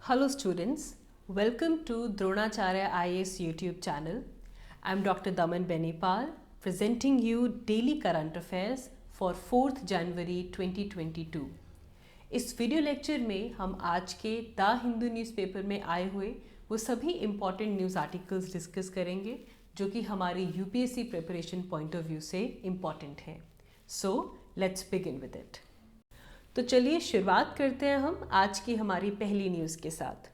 Hello students, welcome to Dronacharya IAS YouTube channel. I am Dr. Daman Benipal presenting you daily current affairs for 4th January 2022. इस video lecture में हम आज के the Hindu newspaper में आए हुए वो सभी इम्पॉर्टेंट न्यूज़ आर्टिकल्स डिस्कस करेंगे जो कि हमारी UPSC preparation point of view से इम्पॉर्टेंट है. So let's begin with it. तो चलिए शुरुआत करते हैं हम आज की हमारी पहली न्यूज़ के साथ.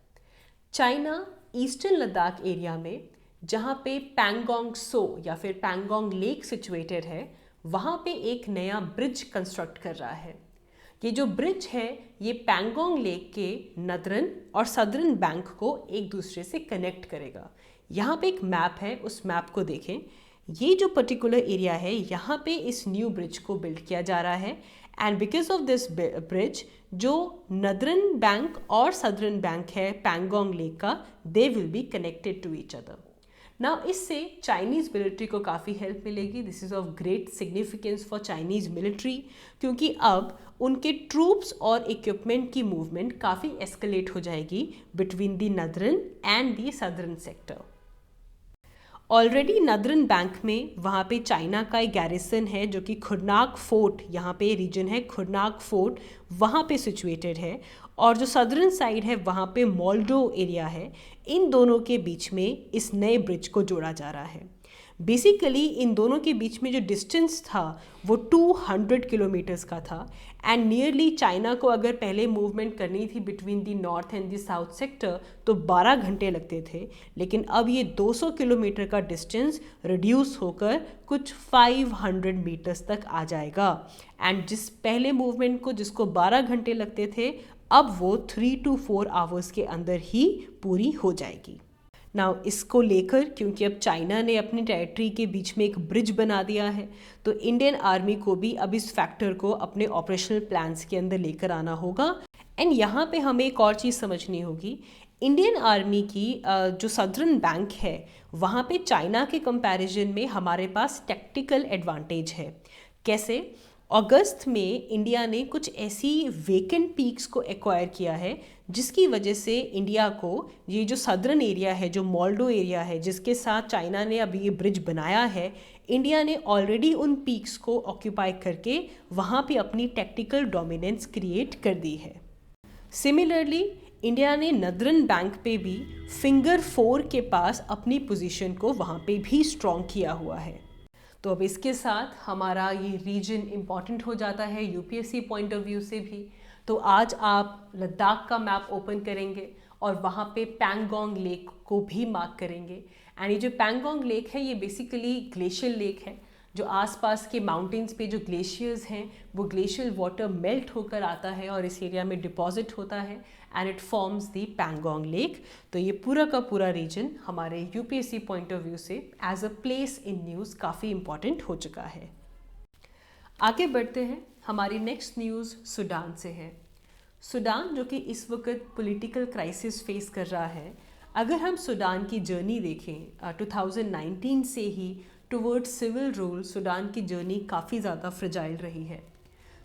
चाइना ईस्टर्न लद्दाख एरिया में जहाँ पे पैंगोंग सो या फिर पैंगोंग लेक सिचुएटेड है वहाँ पे एक नया ब्रिज कंस्ट्रक्ट कर रहा है. ये जो ब्रिज है ये पैंगोंग लेक के नदरन और सदरन बैंक को एक दूसरे से कनेक्ट करेगा. यहाँ पे एक मैप है, उस मैप को देखें. ये जो पर्टिकुलर एरिया है यहाँ पे इस न्यू ब्रिज को बिल्ड किया जा रहा है. And because of this bridge जो नदरन बैंक और सदरन बैंक है पैंगोंग लेक का, they will be connected to each other. Now इससे चाइनीज़ मिलिट्री को काफ़ी हेल्प मिलेगी. This is of great significance for Chinese military क्योंकि अब उनके ट्रूप्स और इक्विपमेंट की मूवमेंट काफ़ी एस्केलेट हो जाएगी between the नदरन and the southern sector. Already नदरन bank में वहाँ पे चाइना का एक गैरिसन है जो कि खुरनाक फोर्ट, यहाँ पे रीजन है खुरनाक फोर्ट, वहाँ पे सिचुएटेड है. और जो सदरन साइड है वहाँ पे मोल्डो एरिया है. इन दोनों के बीच में इस नए ब्रिज को जोड़ा जा रहा है. बेसिकली इन दोनों के बीच में जो डिस्टेंस था वो 200 किलोमीटर्स का था. एंड नियरली चाइना को अगर पहले मूवमेंट करनी थी between the north and the south sector तो 12 घंटे लगते थे. लेकिन अब ये 200 किलोमीटर का डिस्टेंस रिड्यूस होकर कुछ 500 मीटर्स तक आ जाएगा. एंड जिस पहले मूवमेंट को जिसको 12 घंटे लगते थे अब वो 3 to 4 आवर्स के अंदर ही पूरी हो जाएगी. नाउ इसको लेकर क्योंकि अब चाइना ने अपनी टेरिटरी के बीच में एक ब्रिज बना दिया है तो इंडियन आर्मी को भी अब इस फैक्टर को अपने ऑपरेशनल प्लान्स के अंदर लेकर आना होगा. एंड यहाँ पे हमें एक और चीज़ समझनी होगी. इंडियन आर्मी की जो सदरन बैंक है वहाँ पे चाइना के कंपैरिजन में हमारे पास टैक्टिकल एडवांटेज है. कैसे? अगस्त में इंडिया ने कुछ ऐसी वेकेंट पीक्स को एक्वायर किया है जिसकी वजह से इंडिया को ये जो सदरन एरिया है, जो मोल्डो एरिया है जिसके साथ चाइना ने अभी ये ब्रिज बनाया है, इंडिया ने ऑलरेडी उन पीक्स को ऑक्यूपाई करके वहाँ पे अपनी टैक्टिकल डोमिनेंस क्रिएट कर दी है. सिमिलरली इंडिया ने नदरन बैंक पे भी फिंगर 4 के पास अपनी पोजीशन को वहाँ पे भी स्ट्रॉन्ग किया हुआ है. तो अब इसके साथ हमारा ये रीजन इम्पॉर्टेंट हो जाता है यूपीएससी पॉइंट ऑफ व्यू से भी. तो आज आप लद्दाख का मैप ओपन करेंगे और वहाँ पे पैंगोंग लेक को भी मार्क करेंगे. एंड ये जो पैंगोंग लेक है ये बेसिकली ग्लेशियल लेक है. जो आसपास के माउंटेन्स पे जो ग्लेशियर्स हैं वो ग्लेशियल वाटर मेल्ट होकर आता है और इस एरिया में डिपॉजिट होता है and it forms the Pangong lake. तो ये पूरा का पूरा रीजन हमारे यूपीएससी पॉइंट ऑफ व्यू से as a place in news काफ़ी इम्पॉर्टेंट हो चुका है. आगे बढ़ते हैं. हमारी नेक्स्ट न्यूज़ सूडान से है. सूडान जो कि इस वक्त पॉलिटिकल क्राइसिस फेस कर रहा है. अगर हम सूडान की जर्नी देखें 2019 से ही टुवर्ड्स सिविल रूल सूडान की जर्नी काफ़ी ज़्यादा फ्रेजाइल रही है.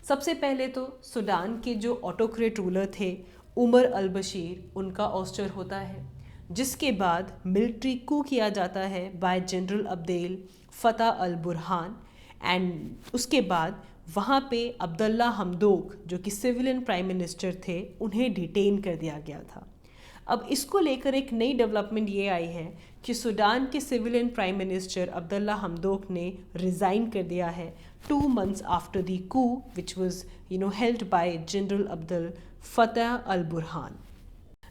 सबसे पहले तो सूडान के जो ऑटोक्रेट रूलर थे उमर अल बशीर, उनका ऑस्टर होता है. जिसके बाद मिलिट्री कू किया जाता है bye general Abdel Fattah al Burhan. And उसके बाद वहाँ पे अब्दुल्ला हमदोक जो कि सिविलियन प्राइम मिनिस्टर थे उन्हें डिटेन कर दिया गया था. अब इसको लेकर एक नई डेवलपमेंट ये आई है कि सूडान के civilian prime minister Abdalla Hamdok ने रिज़ाइन कर दिया है 2 months after the coup which was held by general Abdel Fattah al Burhan.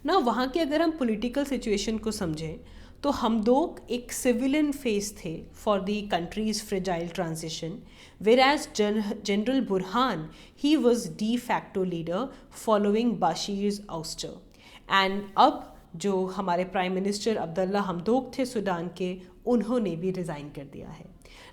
ना वहाँ के अगर हम पॉलिटिकल सिचुएशन को समझें तो हमदोक एक सिविलियन फेस थे for the country's fragile transition, whereas general Burhan he was de facto leader following Bashir's ouster. And अब जो हमारे प्राइम मिनिस्टर अब्दुल्ला हमदोक थे सूडान के, उन्होंने भी रिज़ाइन कर दिया है.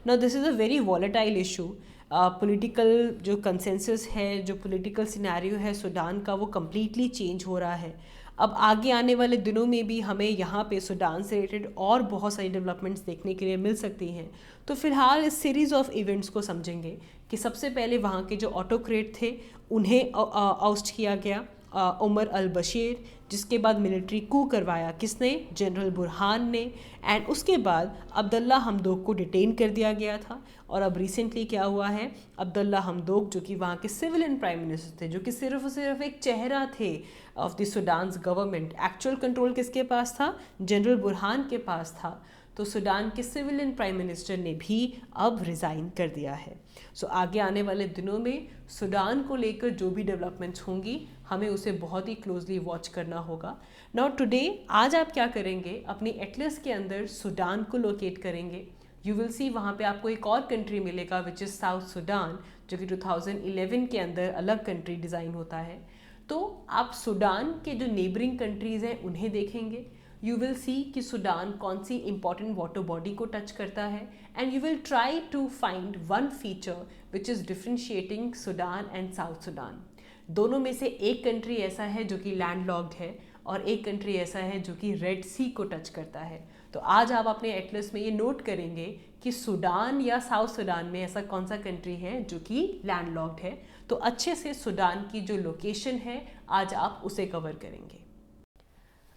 Now this is a very volatile issue. Political जो कंसेंसस है, जो पॉलिटिकल सिनेरियो है सूडान का, वो कम्प्लीटली चेंज हो रहा है. अब आगे आने वाले दिनों में भी हमें यहाँ पे सूडान से रिलेटेड और बहुत सारी डेवलपमेंट्स देखने के लिए मिल सकती हैं. तो फिलहाल इस सीरीज़ ऑफ इवेंट्स को समझेंगे कि सबसे पहले वहाँ के जो ऑटोक्रेट थे उन्हें आउस्ट किया गया उमर अल बशीर, जिसके बाद मिलिट्री कू करवाया किसने, जनरल बुरहान ने, एंड उसके बाद अब्दुल्ला हमदोक को डिटेन कर दिया गया था। और अब रिसेंटली क्या हुआ है, अब्दुल्ला हमदोक जो कि वहाँ के सिविलियन प्राइम मिनिस्टर थे, जो कि सिर्फ और सिर्फ एक चेहरा थे of the Sudan's government, actual control किसके पास था, जनरल बुरहान के पास था। तो सूडान के सिविलियन प्राइम मिनिस्टर ने भी अब रिज़ाइन कर दिया है। सो आगे आने वाले दिनों में सूडान को लेकर जो भी डेवलपमेंट्स होंगी हमें उसे बहुत ही क्लोजली वॉच करना होगा। नाउ टुडे, आज आप क्या करेंगे, अपनी एटलस के अंदर सूडान को लोकेट करेंगे। यू विल सी वहाँ पे आपको एक और कंट्री मिलेगा विच इज़ साउथ सूडान, जो कि 2011 के अंदर अलग कंट्री डिज़ाइन होता है। तो आप सूडान के जो नेबरिंग कंट्रीज़ हैं उन्हें देखेंगे। यू विल सी कि सूडान कौन सी इंपॉर्टेंट वाटर बॉडी को टच करता है, and you will try to find one feature which is differentiating Sudan and South Sudan. दोनों में से एक कंट्री ऐसा है जो कि लैंडलॉक्ड है और एक कंट्री ऐसा है जो कि रेड सी को टच करता है। तो आज आप अपने एटलस में ये नोट करेंगे कि सूडान या साउथ सूडान में ऐसा कौन सा कंट्री है जो कि लैंडलॉक्ड है। तो अच्छे से सूडान की जो लोकेशन है आज आप उसे कवर करेंगे।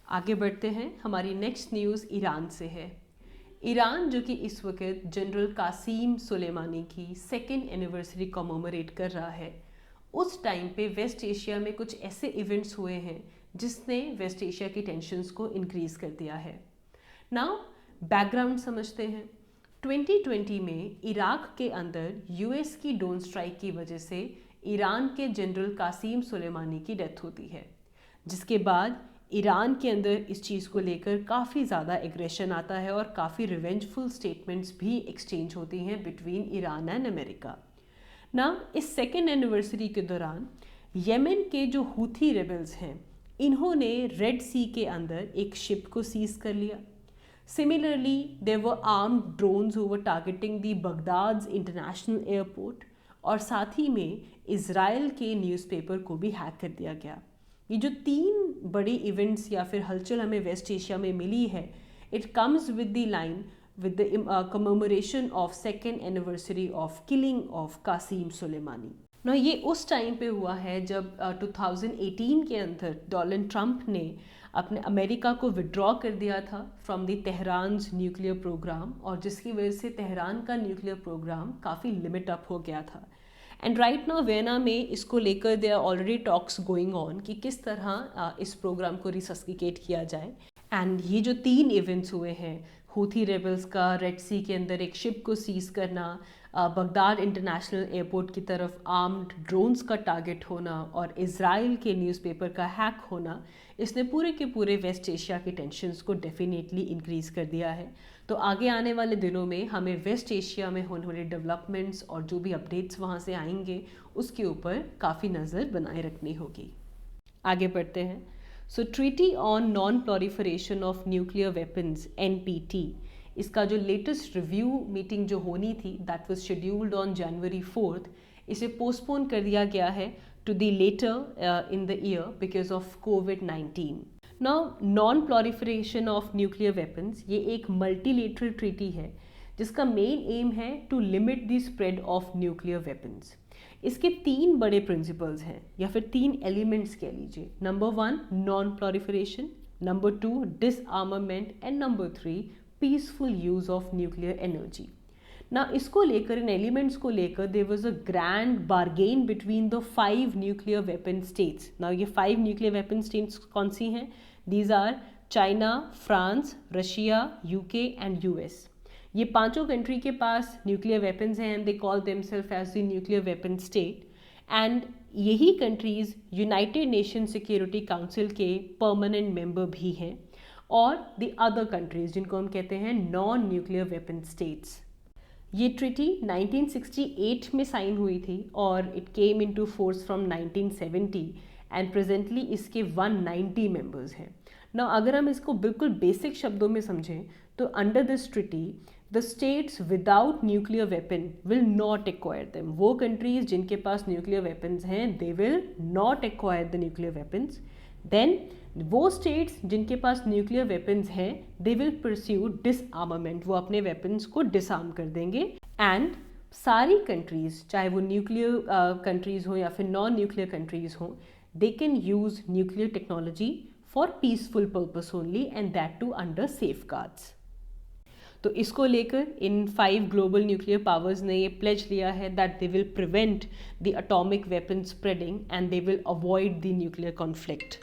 आगे बढ़ते हैं, हमारी नेक्स्ट न्यूज़ ईरान से है। ईरान जो कि इस वक्त जनरल कासिम सुलेमानी की 2nd एनिवर्सरी कॉमेमोरेट कर रहा है, उस टाइम पे वेस्ट एशिया में कुछ ऐसे इवेंट्स हुए हैं जिसने वेस्ट एशिया की टेंशन्स को इंक्रीज़ कर दिया है। नाउ बैकग्राउंड समझते हैं। 2020 में इराक के अंदर यूएस की ड्रोन स्ट्राइक की वजह से ईरान के जनरल कासिम सुलेमानी की डेथ होती है, जिसके बाद ईरान के अंदर इस चीज़ को लेकर काफ़ी ज़्यादा एग्रेशन आता है और काफ़ी रिवेंजफुल स्टेटमेंट्स भी एक्सचेंज होती हैं बिटवीन ईरान एंड अमेरिका। ना इस 2nd एनिवर्सरी के दौरान येमेन के जो हूथी रेबल्स हैं, इन्होंने रेड सी के अंदर एक शिप को सीज कर लिया। Similarly there were armed drones who were targeting the Baghdad International Airport, और साथ ही में इज़राइल के न्यूज़पेपर को भी हैक कर दिया गया। ये जो 3 बड़ी इवेंट्स या फिर हलचल हमें वेस्ट एशिया में मिली है, it comes with the line with the commemoration of 2nd anniversary of killing of Qasem Soleimani. ना ये उस टाइम पे हुआ है जब 2018 के अंदर डोनाल्ड ट्रंप ने अपने अमेरिका को विड्रॉ कर दिया था from the Tehran nuclear program, और जिसकी वजह से तेहरान का न्यूक्लियर प्रोग्राम काफ़ी लिमिट अप हो गया था। एंड राइट नाउ वियना में इसको लेकर there are already talks going on कि किस तरह इस प्रोग्राम को रिसस्किकेट किया जाए। एंड ये जो 3 इवेंट्स हुए हैं, हूथी रेबल्स का रेड सी के अंदर एक शिप को सीज करना, बगदाद इंटरनेशनल एयरपोर्ट की तरफ आर्म्ड ड्रोन्स का टारगेट होना और इज़राइल के न्यूज़पेपर का हैक होना, इसने पूरे के पूरे वेस्ट एशिया की टेंशन्स को डेफिनेटली इंक्रीज़ कर दिया है। तो आगे आने वाले दिनों में हमें वेस्ट एशिया में होने वाले डेवलपमेंट्स और जो भी अपडेट्स वहाँ से आएंगे उसके ऊपर काफ़ी नज़र बनाए रखनी होगी। आगे बढ़ते हैं। So treaty on non proliferation of nuclear weapons NPT, इसका जो लेटेस्ट रिव्यू मीटिंग जो होनी थी that was scheduled on January 4, इसे पोस्टपोन कर दिया गया है to the later in the year because of COVID-19। Now non proliferation of nuclear weapons ये एक मल्टीलेटरल ट्रीटी है जिसका मेन एम है to limit the spread of nuclear weapons. इसके 3 बड़े प्रिंसिपल्स हैं या फिर 3 एलिमेंट्स कह लीजिए। Number 1 non proliferation, number 2 disarmament, and number 3 peaceful use of nuclear energy. ना इसको लेकर, इन एलिमेंट्स को लेकर there was a grand bargain between the 5 nuclear weapon states. ना ये 5 न्यूक्लियर वेपन स्टेट्स कौन सी हैं? These are China, France, Russia, UK and US। ये 5 कंट्री के पास न्यूक्लियर वेपन्स हैं and they call themselves as the nuclear weapon state, and यही countries United nation security council के परमानेंट मेंबर भी हैं, और द अदर कंट्रीज़ जिनको हम कहते हैं नॉन न्यूक्लियर वेपन स्टेट्स। ये ट्रीटी 1968 में साइन हुई थी और it came into force from 1970 and presently इसके 190 मेंबर्स हैं। ना अगर हम इसको बिल्कुल बेसिक शब्दों में समझें तो under this treaty the states without nuclear weapon will not acquire them. वो कंट्रीज जिनके पास न्यूक्लियर वेपन्स हैं they will not acquire the nuclear weapons. Then वो स्टेट्स जिनके पास न्यूक्लियर वेपन्स हैं दे विल परस्यू डिसआर्मामेंट, वो अपने वेपन्स को डिसआर्म कर देंगे। एंड सारी कंट्रीज, चाहे वो न्यूक्लियर कंट्रीज हो या फिर नॉन न्यूक्लियर कंट्रीज हो, they can use nuclear technology for peaceful purpose only and that too under safeguards. तो इसको लेकर इन 5 ग्लोबल न्यूक्लियर पावर्स ने ये प्लेज लिया है that they will prevent the atomic weapon spreading and they will avoid the nuclear conflict.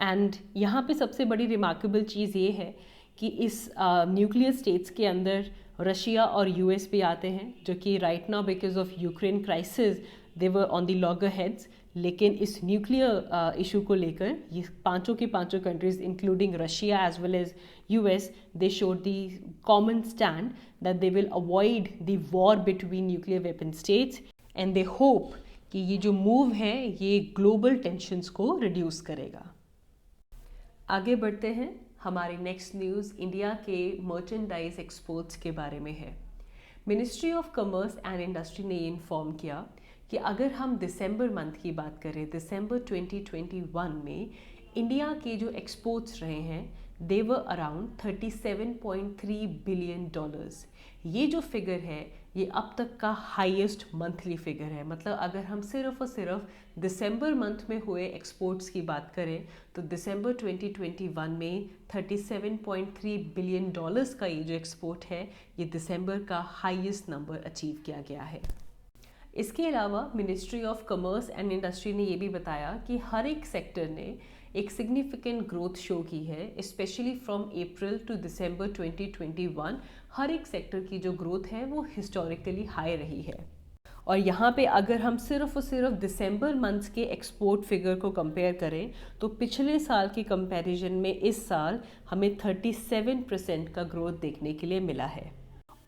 And यहाँ पे सबसे बड़ी रिमार्केबल चीज़ ये है कि इस न्यूक्लियर स्टेट्स के अंदर रशिया और यूएस भी आते हैं, जो कि right now because of Ukraine crisis they were on the logger heads. लेकिन इस न्यूक्लियर इशू को लेकर ये पांचों की पांचों countries including Russia as well as US they showed the common stand that they will avoid the war between nuclear weapon states and they hope कि ये जो मूव है ये ग्लोबल टेंशंस को रिड्यूस करेगा. आगे बढ़ते हैं. हमारी नेक्स्ट न्यूज़ इंडिया के मर्चेंडाइज एक्सपोर्ट्स के बारे में है. Ministry of commerce and industry ने इन्फॉर्म किया कि अगर हम दिसंबर मंथ की बात करें, दिसंबर 2021 में इंडिया के जो एक्सपोर्ट्स रहे हैं दे वर अराउंड $37.3 बिलियन. ये जो फिगर है ये अब तक का हाईएस्ट मंथली फिगर है. मतलब अगर हम सिर्फ और सिर्फ दिसंबर मंथ में हुए एक्सपोर्ट्स की बात करें तो दिसंबर 2021 में $37.3 बिलियन का ये जो एक्सपोर्ट है ये दिसंबर का हाईएस्ट नंबर अचीव किया गया है. इसके अलावा ministry of commerce and industry ने ये भी बताया कि हर एक सेक्टर ने एक सिग्निफिकेंट ग्रोथ शो की है, specially from April to December 2021. हर एक सेक्टर की जो ग्रोथ है वो हिस्टोरिकली हाई रही है. और यहाँ पे अगर हम सिर्फ और सिर्फ दिसंबर मंथ के एक्सपोर्ट फिगर को कंपेयर करें तो पिछले साल की कंपैरिजन में इस साल हमें 37% का ग्रोथ देखने के लिए मिला है.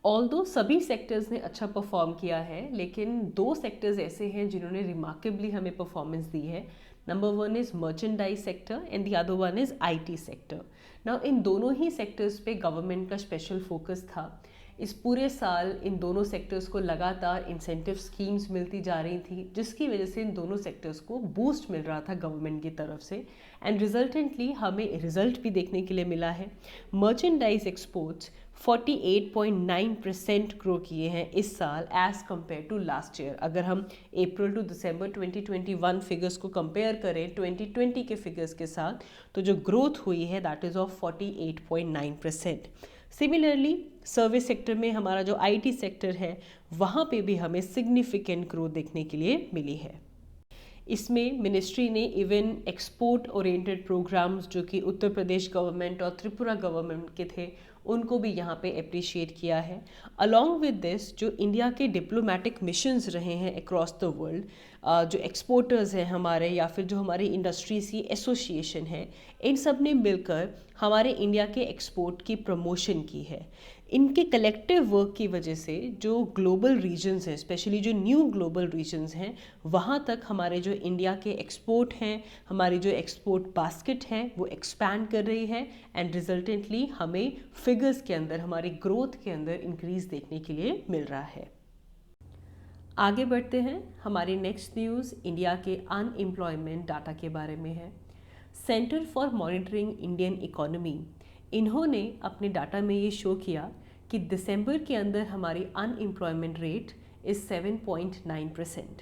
ऑल्दो सभी सेक्टर्स ने अच्छा परफॉर्म किया है, लेकिन 2 सेक्टर्स ऐसे हैं जिन्होंने रिमार्केबली हमें परफॉर्मेंस दी है. Number 1 is merchandise sector and the other one is IT sector. Now in दोनों ही सेक्टर्स पे गवर्नमेंट का स्पेशल फोकस था. इस पूरे साल इन दोनों सेक्टर्स को लगातार इंसेंटिव स्कीम्स मिलती जा रही थी, जिसकी वजह से इन दोनों सेक्टर्स को बूस्ट मिल रहा था गवर्नमेंट की तरफ से. एंड रिजल्टेंटली हमें रिजल्ट भी देखने के लिए मिला है. मर्चेंडाइज एक्सपोर्ट्स 48.9% ग्रो किए हैं इस साल as compare to last year. अगर हम अप्रैल टू दिसंबर 2021 फिगर्स को कंपेयर करें 2020 के फिगर्स के साथ तो जो ग्रोथ हुई है that is of 48.9%. Similarly service sector में हमारा जो आईटी सेक्टर है वहाँ पे भी हमें सिग्निफिकेंट ग्रोथ देखने के लिए मिली है. इसमें मिनिस्ट्री ने इवन एक्सपोर्ट ओरिएंटेड प्रोग्राम्स जो कि उत्तर प्रदेश गवर्नमेंट और त्रिपुरा गवर्नमेंट के थे उनको भी यहाँ पे अप्रिशिएट किया है. अलॉन्ग विद दिस जो इंडिया के डिप्लोमेटिक मिशंस रहे हैं अक्रॉस द वर्ल्ड, जो एक्सपोर्टर्स हैं हमारे या फिर जो हमारी इंडस्ट्रीज की एसोसिएशन है, इन सब ने मिलकर हमारे इंडिया के एक्सपोर्ट की प्रमोशन की है. इनके कलेक्टिव वर्क की वजह से जो ग्लोबल रीजन्स हैं, स्पेशली जो न्यू ग्लोबल रीजन्स हैं, वहाँ तक हमारे जो इंडिया के एक्सपोर्ट हैं, हमारी जो एक्सपोर्ट बास्केट है वो एक्सपैंड कर रही है. एंड रिजल्टेंटली हमें फिगर्स के अंदर, हमारी ग्रोथ के अंदर इंक्रीज देखने के लिए मिल रहा है. आगे बढ़ते हैं. हमारी नेक्स्ट न्यूज़ इंडिया के अनएम्प्लॉयमेंट डाटा के बारे में है. Centre for monitoring Indian economy, इन्होंने अपने डाटा में ये शो किया कि दिसंबर के अंदर हमारी अनएम्प्लॉयमेंट रेट इज़ 7.9%.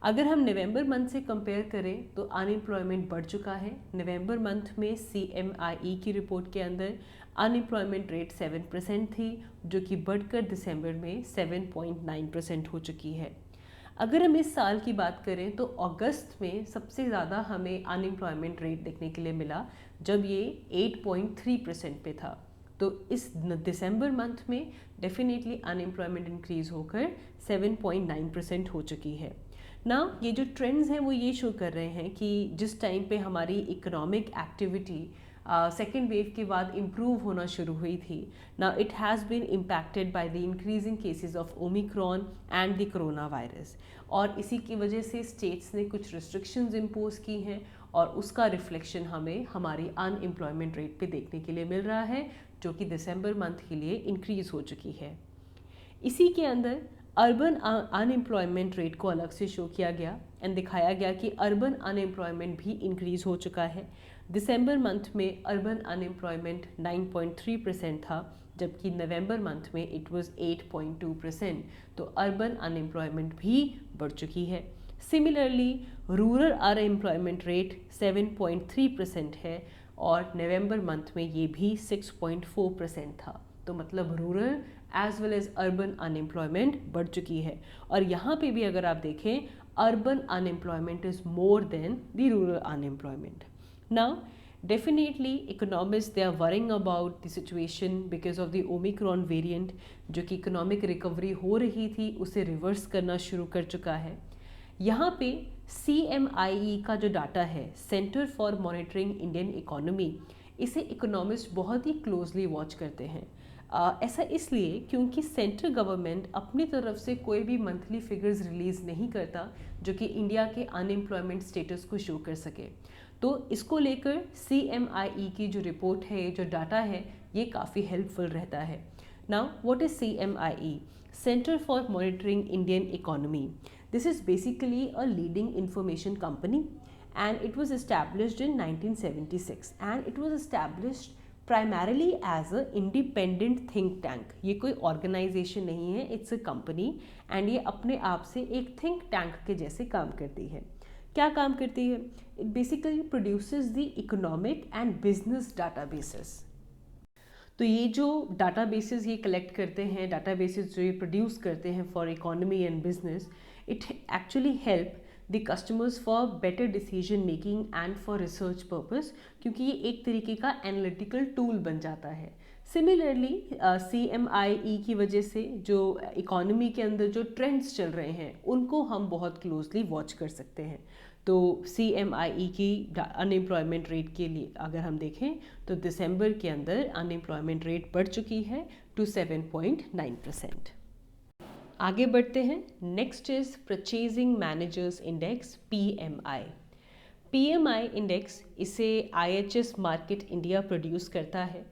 अगर हम नवंबर मंथ से कंपेयर करें तो अनएम्प्लॉयमेंट बढ़ चुका है. नवंबर मंथ में CMIE की रिपोर्ट के अंदर अनएम्प्लॉयमेंट रेट 7% थी, जो कि बढ़कर दिसंबर में 7.9% हो चुकी है. अगर हम इस साल की बात करें तो अगस्त में सबसे ज़्यादा हमें अनएम्प्लॉयमेंट रेट देखने के लिए मिला जब ये 8.3% पे था. तो इस दिसंबर मंथ में डेफिनेटली अनएम्प्लॉयमेंट इंक्रीज़ होकर 7.9% हो चुकी है. ना ये जो ट्रेंड्स हैं वो ये शो कर रहे हैं कि जिस टाइम पे हमारी इकोनॉमिक एक्टिविटी सेकेंड वेव के बाद इम्प्रूव होना शुरू हुई थी, ना it has been impacted by the increasing cases of Omicron and the corona virus. और इसी की वजह से स्टेट्स ने कुछ रिस्ट्रिक्शंस इम्पोज की हैं और उसका रिफ्लेक्शन हमें हमारी अनएम्प्लॉयमेंट रेट पे देखने के लिए मिल रहा है, जो कि दिसंबर मंथ के लिए इंक्रीज़ हो चुकी है. इसी के अंदर अर्बन अनएम्प्लॉयमेंट रेट को अलग से शो किया गया एंड दिखाया गया कि अर्बन अनएम्प्लॉयमेंट भी इंक्रीज़ हो चुका है. दिसंबर मंथ में अर्बन अनएम्प्लॉयमेंट 9.3% था, जबकि नवंबर मंथ में इट वाज 8.2%. तो अर्बन अनएम्प्लॉयमेंट भी बढ़ चुकी है. सिमिलरली रूरल अनएम्प्लॉयमेंट रेट 7.3% है और नवंबर मंथ में ये भी 6.4% था। तो मतलब rural as well as urban unemployment बढ़ चुकी है। और यहाँ पे भी अगर आप देखें, urban unemployment is more than the rural unemployment. Now definitely economist they are worrying about the situation because of the Omicron variant, जो कि इकोनॉमिक रिकवरी हो रही थी उसे रिवर्स करना शुरू कर चुका है। यहाँ पे CMIE का जो डाटा है, centre for monitoring Indian economy, इसे इकोनॉमिस्ट बहुत ही क्लोजली वॉच करते हैं। ऐसा इसलिए क्योंकि सेंट्रल गवर्नमेंट अपनी तरफ से कोई भी मंथली फिगर्स रिलीज़ नहीं करता जो कि इंडिया के अनएम्प्लॉयमेंट स्टेटस को शो कर सके। तो इसको लेकर CMIE की जो रिपोर्ट है, जो डाटा है, ये काफ़ी हेल्पफुल रहता है। Now what is CMIE? Center for Monitoring Indian Economy. This is basically a leading information company and it was established in 1976 and it was established primarily as a independent think tank. ये कोई organization नहीं है, it's a company and ये अपने आप से एक think tank के जैसे काम करती है। क्या काम करती है? It basically produces the economic and business databases. तो ये जो डाटाबेसेस ये कलेक्ट करते हैं, डाटाबेसेस जो ये प्रोड्यूस करते हैं for economy and business, it actually help the customers for better decision making and for research purpose, क्योंकि ये एक तरीके का एनालिटिकल टूल बन जाता है। सिमिलरली CMIE की वजह से जो इकोनॉमी के अंदर जो ट्रेंड्स चल रहे हैं उनको हम बहुत क्लोजली वॉच कर सकते हैं। तो CMIE की अनएम्प्लॉयमेंट रेट के लिए अगर हम देखें तो दिसंबर के अंदर अनएम्प्लॉयमेंट रेट बढ़ चुकी है टू 7.9%। आगे बढ़ते हैं। Next is purchasing managers index PMI। PMI index इसे IHS मार्केट इंडिया प्रोड्यूस करता है।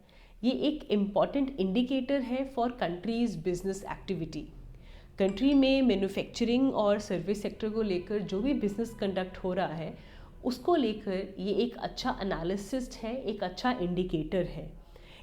ये एक इम्पॉर्टेंट इंडिकेटर है for countries business activity. Country में मैन्युफैक्चरिंग और सर्विस सेक्टर को लेकर जो भी बिजनेस कंडक्ट हो रहा है उसको लेकर ये एक अच्छा एनालिसिस है, एक अच्छा इंडिकेटर है।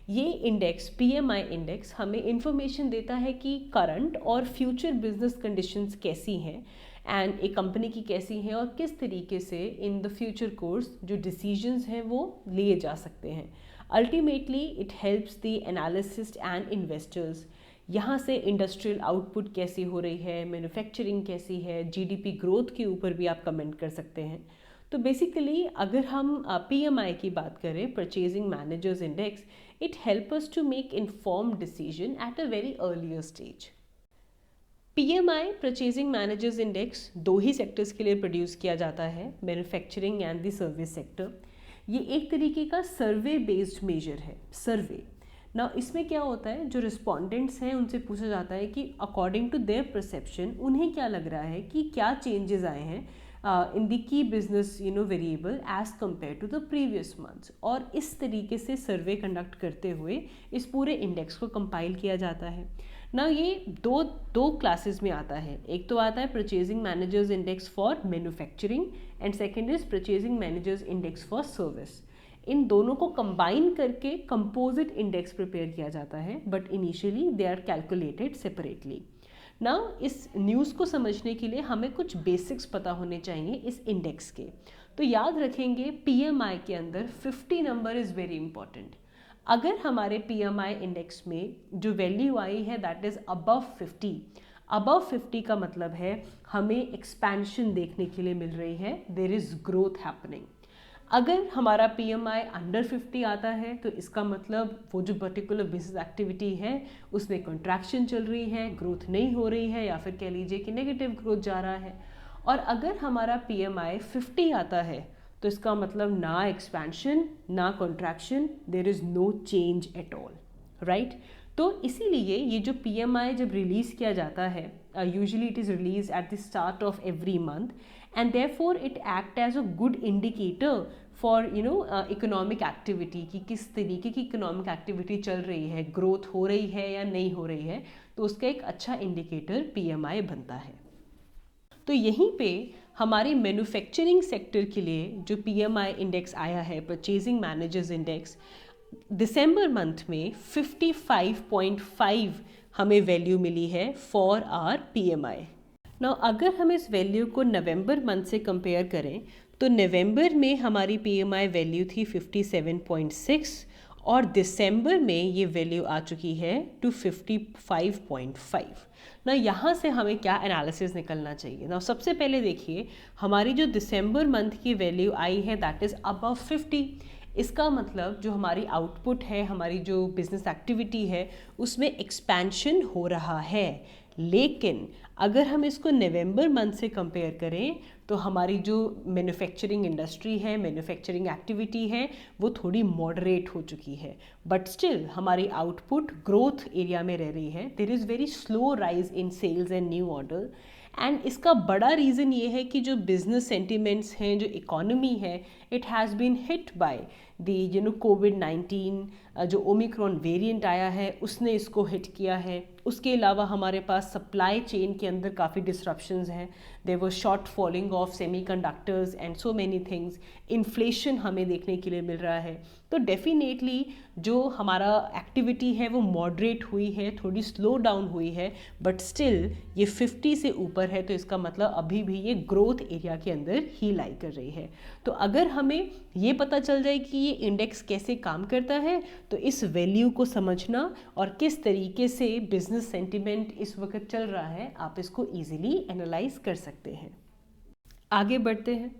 ये इंडेक्स PMI इंडेक्स हमें इंफॉर्मेशन देता है कि करंट और फ्यूचर बिजनेस कंडीशंस कैसी हैं एंड एक कंपनी की कैसी हैं और किस तरीके से इन द फ्यूचर कोर्स जो डिसीजंस हैं वो लिए जा सकते हैं। Ultimately it helps the analyst and investors. यहाँ से इंडस्ट्रियल आउटपुट कैसी हो रही है, मैन्युफैक्चरिंग कैसी है, GDP ग्रोथ के ऊपर भी आप कमेंट कर सकते हैं। तो बेसिकली अगर हम PMI की बात करें, purchasing managers index, it help us to make informed decision at a very earlier stage. PMI purchasing managers index दो ही सेक्टर्स के लिए प्रोड्यूस किया जाता है, manufacturing and the service sector. ये एक तरीके का सर्वे बेस्ड मेजर है, सर्वे ना। इसमें क्या होता है, जो रिस्पोंडेंट्स हैं उनसे पूछा जाता है कि अकॉर्डिंग टू देयर परसेप्शन उन्हें क्या लग रहा है कि क्या चेंजेस आए हैं in the key business variable as compare to the previous months. और इस तरीके से सर्वे कंडक्ट करते हुए इस पूरे इंडेक्स को कंपाइल किया जाता है ना। ये दो क्लासेस में आता है। एक तो आता है purchasing managers index for manufacturing and second is purchasing managers index for service. इन दोनों को कंबाइन करके कंपोजिट इंडेक्स प्रिपेयर किया जाता है, but initially they are calculated separately. Now इस न्यूज़ को समझने के लिए हमें कुछ बेसिक्स पता होने चाहिए इस इंडेक्स के। तो याद रखेंगे PMI के अंदर 50 नंबर इज़ वेरी इंपॉर्टेंट। अगर हमारे PMI इंडेक्स में जो वैल्यू आई है दैट इज़ अबव 50, अबव 50 का मतलब है हमें एक्सपेंशन देखने के लिए मिल रही है, देयर इज़ ग्रोथ हैपनिंग। अगर हमारा PMI अंडर 50 आता है तो इसका मतलब वो जो पर्टिकुलर बिजनेस एक्टिविटी है उसमें कॉन्ट्रैक्शन चल रही है, ग्रोथ नहीं हो रही है, या फिर कह लीजिए कि नेगेटिव ग्रोथ जा रहा है। और अगर हमारा PMI 50 आता है तो इसका मतलब ना एक्सपेंशन ना contraction, there is no change at all, right. तो इसीलिए ये जो PMI जब रिलीज़ किया जाता है, usually it is release at the start of every month and therefore it act as a good indicator for economic activity कि किस तरीके की इकोनॉमिक एक्टिविटी चल रही है, ग्रोथ हो रही है या नहीं हो रही है। तो उसका एक अच्छा इंडिकेटर PMI बनता है। तो यहीं पे हमारी मैन्युफैक्चरिंग सेक्टर के लिए जो PMI इंडेक्स आया है, परचेजिंग मैनेजर्स इंडेक्स, दिसंबर मंथ में 55.5 हमें वैल्यू मिली है फॉर आवर PMI। नाउ अगर हम इस वैल्यू को नवंबर मंथ से कंपेयर करें तो नवंबर में हमारी पीएमआई वैल्यू थी 57.6 और दिसंबर में ये वैल्यू आ चुकी है टू 55.5। ना यहाँ से हमें क्या एनालिसिस निकलना चाहिए। ना सबसे पहले देखिए हमारी जो दिसंबर मंथ की वैल्यू आई है दैट इज़ अबव 50। इसका मतलब जो हमारी आउटपुट है, हमारी जो बिजनेस एक्टिविटी है, उसमें एक्सपेंशन हो रहा है। लेकिन अगर हम इसको नवंबर मंथ से कंपेयर करें तो हमारी जो मैन्युफैक्चरिंग इंडस्ट्री है, मैन्युफैक्चरिंग एक्टिविटी है, वो थोड़ी मॉडरेट हो चुकी है, बट स्टिल हमारी आउटपुट ग्रोथ एरिया में रह रही है। There is very slow rise in sales and new order. And इसका बड़ा रीज़न ये है कि जो बिजनेस सेंटिमेंट्स हैं, जो इकोनॉमी है, it has been hit by the कोविड-19। जो ओमिक्रॉन वेरिएंट आया है उसने इसको हिट किया है। उसके अलावा हमारे पास सप्लाई चेन के अंदर काफ़ी डिसरप्शंस हैं। There was short falling of semiconductors and so many things. Inflation हमें देखने के लिए मिल रहा है। तो डेफिनेटली जो हमारा एक्टिविटी है वो मॉडरेट हुई है, थोड़ी स्लो डाउन हुई है, बट स्टिल ये 50 से ऊपर है, तो इसका मतलब अभी भी ये ग्रोथ एरिया के अंदर ही लाई कर रही है। तो अगर हमें ये पता चल जाए कि ये इंडेक्स कैसे काम करता है तो इस वैल्यू को समझना और किस तरीके से बिजनेस सेंटिमेंट इस वक्त चल रहा है, आप इसको ईजिली एनालाइज कर सकते हैं। आगे बढ़ते हैं।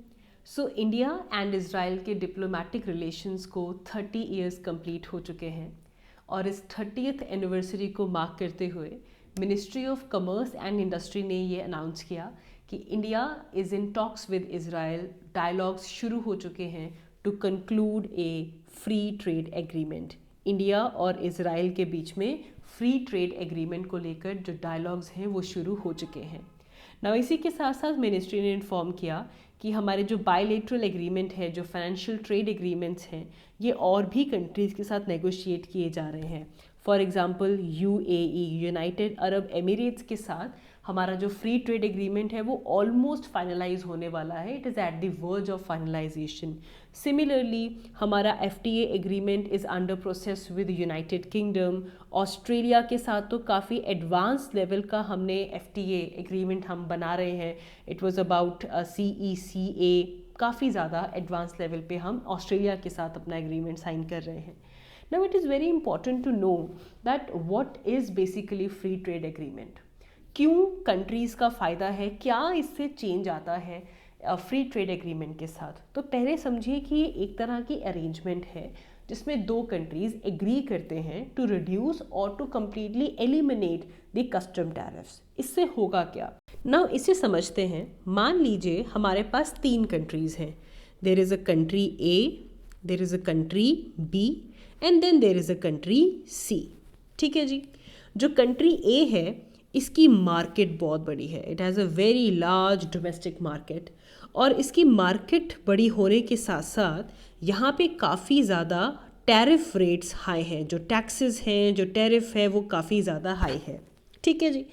सो इंडिया एंड इज़राइल के डिप्लोमेटिक रिलेशंस को 30 इयर्स कंप्लीट हो चुके हैं और इस 30th एनिवर्सरी को मार्क करते हुए ministry of commerce and industry ने ये अनाउंस किया कि India is in talks with Israel. Dialogues शुरू हो चुके हैं to conclude a free trade agreement. India और इज़राइल के बीच में फ्री ट्रेड एग्रीमेंट को लेकर जो डायलॉग्स हैं वो शुरू हो चुके हैं। ना इसी के साथ साथ मिनिस्ट्री ने इन्फॉर्म किया कि हमारे जो बायलैटरल एग्रीमेंट है, जो फाइनेंशियल ट्रेड एग्रीमेंट्स हैं, ये और भी कंट्रीज़ के साथ नेगोशिएट किए जा रहे हैं। For example UAE, United Arab Emirates के साथ हमारा जो फ्री ट्रेड एग्रीमेंट है वो ऑलमोस्ट फाइनलाइज होने वाला है। It is at the verge of finalisation. Similarly हमारा FTA agreement is under process with United Kingdom. Australia के साथ तो काफ़ी एडवांस लेवल का हमने एफटीए एग्रीमेंट हम बना रहे हैं। It was about CECA। काफ़ी ज़्यादा एडवांस लेवल पे हम ऑस्ट्रेलिया के साथ अपना एग्रीमेंट साइन कर रहे हैं। Now it is very important to know that what is basically free trade agreement। क्यों कंट्रीज़ का फ़ायदा है, क्या इससे चेंज आता है फ्री ट्रेड एग्रीमेंट के साथ। तो पहले समझिए कि ये एक तरह की अरेंजमेंट है जिसमें दो कंट्रीज़ एग्री करते हैं टू रिड्यूस और to completely eliminate the custom tariffs. इससे होगा क्या, नाउ इसे समझते हैं। मान लीजिए हमारे पास 3 कंट्रीज़ हैं। There is a country A, there is a country B and then there is a country C। ठीक है जी। जो कंट्री A है इसकी मार्केट बहुत बड़ी है। It has a very large domestic market और इसकी मार्केट बड़ी होने के साथ साथ यहाँ पे काफ़ी ज़्यादा टैरिफ रेट्स हाई हैं। जो टैक्सेस हैं, जो टैरिफ है वो काफ़ी ज़्यादा हाई है। ठीक है जी।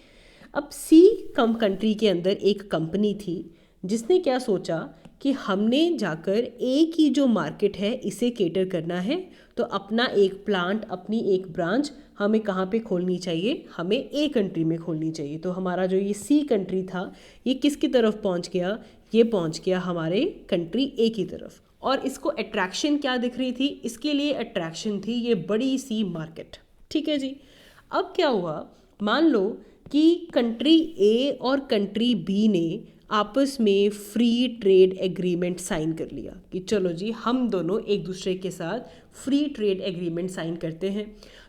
अब C कंट्री के अंदर एक कंपनी थी जिसने क्या सोचा कि हमने जाकर A की जो मार्केट है इसे केटर करना है, तो अपना एक प्लांट, अपनी एक ब्रांच हमें कहाँ पे खोलनी चाहिए, हमें A कंट्री में खोलनी चाहिए। तो हमारा जो ये C कंट्री था ये किसकी तरफ पहुँच गया, ये पहुँच गया हमारे कंट्री A की तरफ। और इसको अट्रैक्शन क्या दिख रही थी, इसके लिए अट्रैक्शन थी ये बड़ी सी मार्केट। ठीक है जी। अब क्या हुआ, मान लो कि कंट्री A और कंट्री B ने आपस में फ्री ट्रेड एग्रीमेंट साइन कर लिया कि चलो जी हम दोनों एक दूसरे के साथ फ्री ट्रेड एग्रीमेंट साइन करते हैं।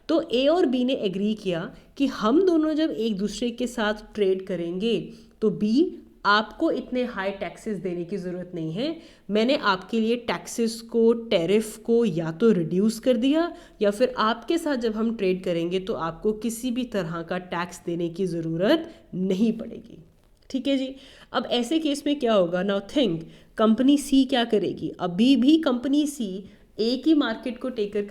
तो A और B ने एग्री किया कि हम दोनों जब एक दूसरे के साथ ट्रेड करेंगे तो B आपको इतने हाई टैक्सेस देने की ज़रूरत नहीं है, मैंने आपके लिए टैक्सेस को, टैरिफ को या तो रिड्यूस कर दिया या फिर आपके साथ जब हम ट्रेड करेंगे तो आपको किसी भी तरह का टैक्स देने की ज़रूरत नहीं पड़ेगी। ठीक है जी। अब ऐसे केस में क्या होगा, नाउ थिंक कंपनी C क्या करेगी। अभी भी कंपनी C A की मार्केट को केटर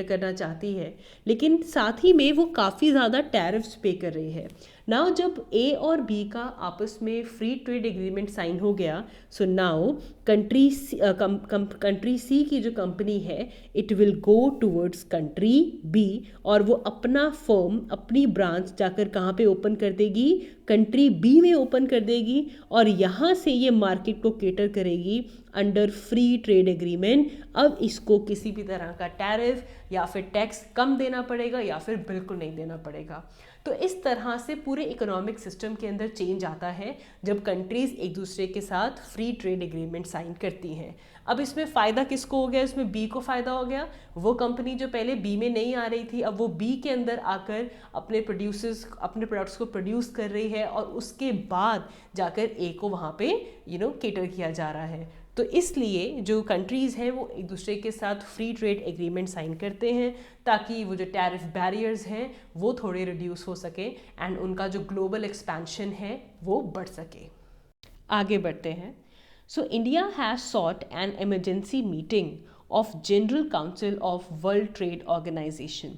करना चाहती है, लेकिन साथ ही में वो काफ़ी ज़्यादा टैरिफ्स पे कर रही है। नाउ जब ए और बी का आपस में फ्री ट्रेड एग्रीमेंट साइन हो गया, सो नाउ कंट्री सी की जो कंपनी है it will go towards country B, और वो अपना फर्म, अपनी ब्रांच जाकर कहाँ पे ओपन कर देगी, कंट्री बी में ओपन कर देगी, और यहाँ से ये मार्केट को केटर करेगी अंडर फ्री ट्रेड एग्रीमेंट। अब इसको किसी भी तरह का टैरिफ या फिर टैक्स कम देना पड़ेगा या फिर बिल्कुल नहीं देना पड़ेगा। तो इस तरह से पूरे इकोनॉमिक सिस्टम के अंदर चेंज आता है जब कंट्रीज एक दूसरे के साथ फ्री ट्रेड एग्रीमेंट साइन करती हैं। अब इसमें फ़ायदा किसको हो गया, इसमें बी को फ़ायदा हो गया। वो कंपनी जो पहले बी में नहीं आ रही थी, अब वो बी के अंदर आकर अपने प्रोडक्ट्स को प्रोड्यूस कर रही है, और उसके बाद जाकर ए को वहाँ पे केटर किया जा रहा है। तो इसलिए जो कंट्रीज़ हैं वो एक दूसरे के साथ फ्री ट्रेड एग्रीमेंट साइन करते हैं ताकि वो जो टैरिफ बैरियर्स हैं वो थोड़े रिड्यूस हो सके एंड उनका जो ग्लोबल एक्सपेंशन है वो बढ़ सके। आगे बढ़ते हैं। So India has sought an emergency meeting of general council of world trade organization.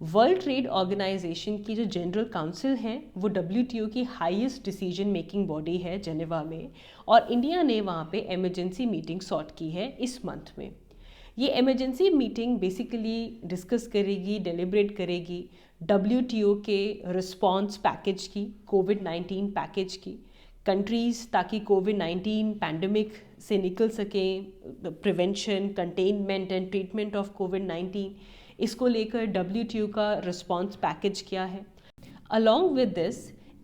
World trade organization की जो जनरल काउंसिल है वो WTO की हाईएस्ट डिसीजन मेकिंग बॉडी है जेनेवा में, और इंडिया ने वहाँ पे इमरजेंसी मीटिंग सॉट की है इस मंथ में। ये इमरजेंसी मीटिंग बेसिकली डिस्कस करेगी, डेलिब्रेट करेगी WTO के रिस्पॉन्स पैकेज की, कोविड-19 पैकेज की, कंट्रीज़ ताकि कोविड-19 पैंडमिक से निकल सकें, prevention, containment and treatment of कोविड-19, इसको लेकर WTO का रिस्पॉन्स पैकेज क्या है। अलॉन्ग विद दिस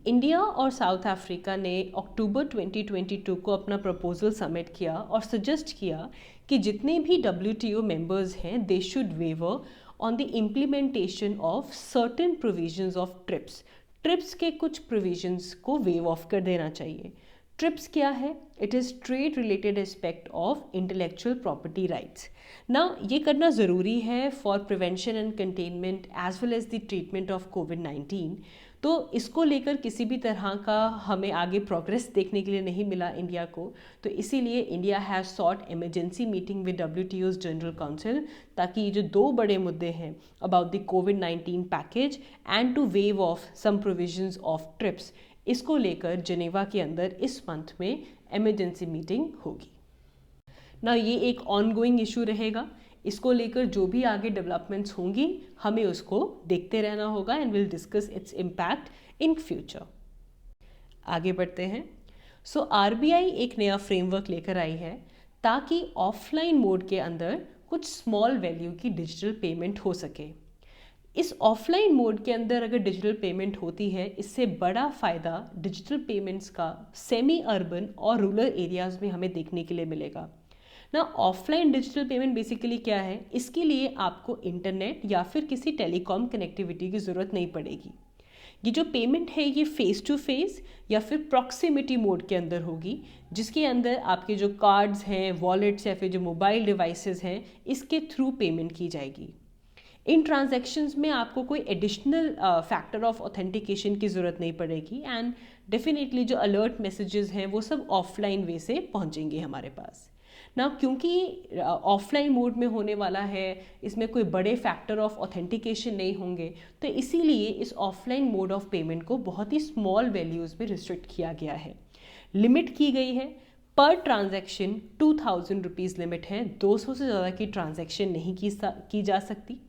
इंडिया और साउथ अफ्रीका ने अक्टूबर 2022 को अपना प्रपोजल सबमिट किया और सजेस्ट किया कि जितने भी WTO मेंबर्स हैं they should waiver on the implementation of certain provisions of TRIPS. TRIPS के कुछ प्रोविजंस को वेव ऑफ कर देना चाहिए। ट्रिप्स क्या है? It is trade related aspect of intellectual property rights. ना ये करना ज़रूरी है for prevention and containment as well as the treatment of कोविड-19। तो इसको लेकर किसी भी तरह का हमें आगे प्रोग्रेस देखने के लिए नहीं मिला इंडिया को, तो इसीलिए India has sought emergency meeting with WTO's general council ताकि ये जो दो बड़े मुद्दे हैं अबाउट द कोविड-19 package and to waive off some provisions of TRIPS, इसको लेकर जिनेवा के अंदर इस मंथ में इमरजेंसी मीटिंग होगी ना। ये एक ऑनगोइंग इशू रहेगा, इसको लेकर जो भी आगे डेवलपमेंट्स होंगी हमें उसको देखते रहना होगा and will discuss its impact in future. आगे बढ़ते हैं। सो RBI एक नया फ्रेमवर्क लेकर आई है ताकि ऑफलाइन मोड के अंदर कुछ स्मॉल वैल्यू की डिजिटल पेमेंट हो सके। इस ऑफलाइन मोड के अंदर अगर डिजिटल पेमेंट होती है, इससे बड़ा फ़ायदा डिजिटल पेमेंट्स का सेमी अर्बन और रूरल एरियाज़ में हमें देखने के लिए मिलेगा ना। ऑफलाइन डिजिटल पेमेंट बेसिकली क्या है, इसके लिए आपको इंटरनेट या फिर किसी टेलीकॉम कनेक्टिविटी की ज़रूरत नहीं पड़ेगी। ये जो पेमेंट है ये फेस टू फेस या फिर प्रॉक्सिमिटी मोड के अंदर होगी, जिसके अंदर आपके जो कार्ड्स हैं, वॉलेट्स या फिर जो मोबाइल डिवाइसेस हैं, इसके थ्रू पेमेंट की जाएगी। इन ट्रांजैक्शंस में आपको कोई एडिशनल फैक्टर ऑफ ऑथेंटिकेशन की ज़रूरत नहीं पड़ेगी एंड डेफिनेटली जो अलर्ट मैसेजेस हैं वो सब ऑफलाइन वे से पहुंचेंगे हमारे पास ना। क्योंकि ऑफलाइन मोड में होने वाला है, इसमें कोई बड़े फैक्टर ऑफ ऑथेंटिकेशन नहीं होंगे, तो इसीलिए इस ऑफलाइन मोड ऑफ पेमेंट को बहुत ही स्मॉल वैल्यूज़ में रिस्ट्रिक्ट किया गया है। लिमिट की गई है पर ट्रांजैक्शन 2000 रुपीज़ लिमिट है, 200 से ज़्यादा की ट्रांजैक्शन नहीं की जा सकती,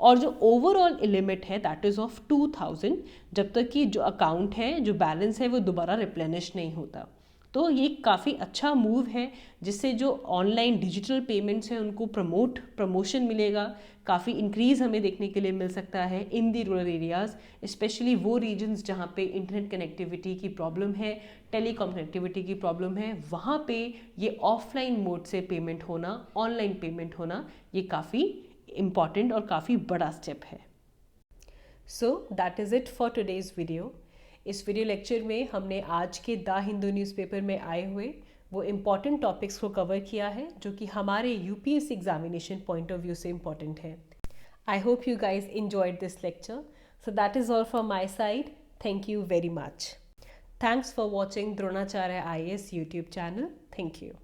और जो ओवरऑल लिमिट है दैट इज़ ऑफ 2000 जब तक कि जो अकाउंट है, जो बैलेंस है वो दोबारा रिप्लेनिश नहीं होता। तो ये काफ़ी अच्छा मूव है जिससे जो ऑनलाइन डिजिटल पेमेंट्स हैं उनको प्रमोशन मिलेगा, काफ़ी इंक्रीज़ हमें देखने के लिए मिल सकता है इन दी रूरल एरियाज़, स्पेशली वो रीजन्स जहाँ पे इंटरनेट कनेक्टिविटी की प्रॉब्लम है, टेलीकॉम कनेक्टिविटी की प्रॉब्लम है, वहाँ पे ये ऑफलाइन मोड से पेमेंट होना, ऑनलाइन पेमेंट होना, ये काफ़ी इम्पॉर्टेंट और काफ़ी बड़ा स्टेप है। So that is it for today's video. इस वीडियो लेक्चर में हमने आज के द हिंदू न्यूज़पेपर में आए हुए वो इम्पॉर्टेंट टॉपिक्स को कवर किया है जो कि हमारे UPSC examination point of view से इम्पॉर्टेंट है। I hope you guys enjoyed this lecture. So that is all from my side. Thank you very much. Thanks for watching Dronacharya IAS YouTube channel. Thank you.